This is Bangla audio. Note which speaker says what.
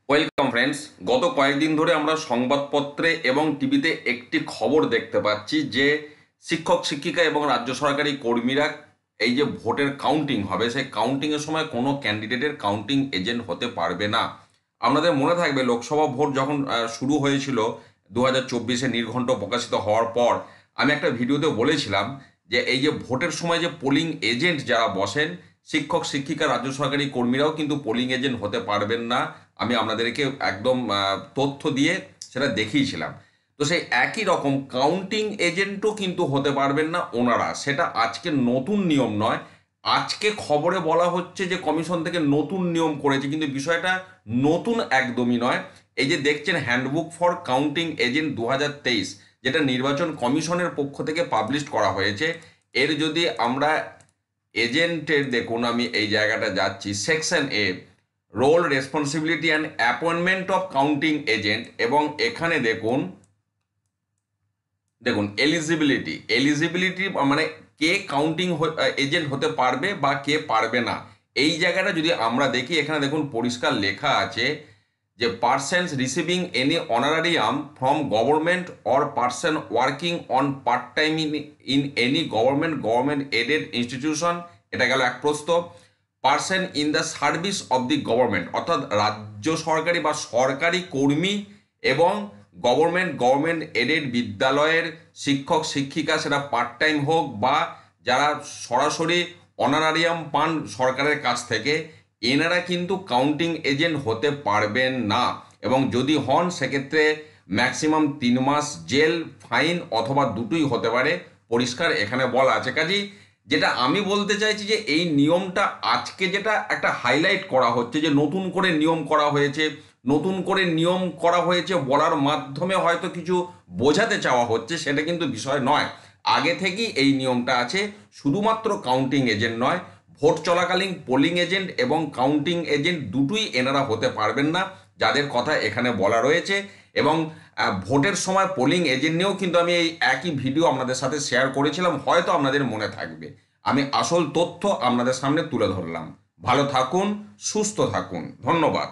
Speaker 1: Welcome friends. গত কয়েকদিন ধরে আমরা সংবাদপত্রে এবং টিভিতে একটি খবর দেখতে পাচ্ছি যে শিক্ষক শিক্ষিকা এবং রাজ্য সরকারি কর্মীরা এই যে ভোটের কাউন্টিং হবে সেই কাউন্টিংয়ের সময় কোনো ক্যান্ডিডেটের কাউন্টিং এজেন্ট হতে পারবে না। আপনাদের মনে থাকবে লোকসভা ভোট যখন শুরু হয়েছিল 2024-এ নির্ঘণ্ট প্রকাশিত হওয়ার পর আমি একটা ভিডিওতে বলেছিলাম যে এই যে ভোটের সময় যে পোলিং এজেন্ট যারা বসেন শিক্ষক শিক্ষিকা রাজ্য সরকারি কর্মীরাও কিন্তু পোলিং এজেন্ট হতে পারবেন না। আমি আপনাদেরকে একদম তথ্য দিয়ে সেটা দেখিয়েছিলাম। তো সেই একই রকম কাউন্টিং এজেন্টও কিন্তু হতে পারবেন না ওনারা। সেটা আজকে নতুন নিয়ম নয়, আজকে খবরে বলা হচ্ছে যে কমিশন থেকে নতুন নিয়ম করেছে, কিন্তু বিষয়টা নতুন একদমই নয়। এই যে দেখছেন হ্যান্ডবুক ফর কাউন্টিং এজেন্ট 2023, যেটা নির্বাচন কমিশনের পক্ষ থেকে পাবলিশ করা হয়েছে। এর যদি আমরা এজেন্টের দেখুন, আমি এই জায়গাটা যাচ্ছি, section A role responsibility and appointment of counting agent, এবং এখানে দেখুন দেখুন এলিজিবিলিটি মানে কে কাউন্টিং এজেন্ট হতে পারবে বা কে পারবে না। এই জায়গাটা যদি আমরা দেখি, এখানে দেখুন পরিষ্কার লেখা আছে যে persons receiving any honorarium from government or person working on part time in any government aided institution, এটা গেল এক প্রস্ত। Person in the service of the government, অর্থাৎ রাজ্য সরকারি বা সরকারি কর্মী এবং গভর্নমেন্ট এডেড বিদ্যালয়ের শিক্ষক শিক্ষিকা, সেটা পার্ট টাইম হোক বা যারা সরাসরি অনারারিয়াম পান সরকারের কাছ থেকে, এনারা কিন্তু কাউন্টিং এজেন্ট হতে পারবেন না। এবং যদি হন সেক্ষেত্রে ম্যাক্সিমাম 3 মাস জেল, ফাইন অথবা দুটোই হতে পারে, পরিষ্কার এখানে বলা আছে। কাজেই যেটা আমি বলতে চাইছি যে এই নিয়মটা আজকে যেটা একটা হাইলাইট করা হচ্ছে যে নতুন করে নিয়ম করা হয়েছে, নতুন করে নিয়ম করা হয়েছে বলার মাধ্যমে হয়তো কিছু বোঝাতে চাওয়া হচ্ছে, সেটা কিন্তু বিষয় নয়। আগে থেকেই এই নিয়মটা আছে। শুধুমাত্র কাউন্টিং এজেন্ট নয়, ভোট চলাকালীন পোলিং এজেন্ট এবং কাউন্টিং এজেন্ট দুটোই এনারা হতে পারবেন না, যাদের কথা এখানে বলা রয়েছে। এবং ভোটের সময় পোলিং এজেন্ট নিয়েও কিন্তু আমি এই একই ভিডিও আপনাদের সাথে শেয়ার করেছিলাম, হয়তো আপনাদের মনে থাকবে। আমি আসল তথ্য আপনাদের সামনে তুলে ধরলাম। ভালো থাকুন, সুস্থ থাকুন, ধন্যবাদ।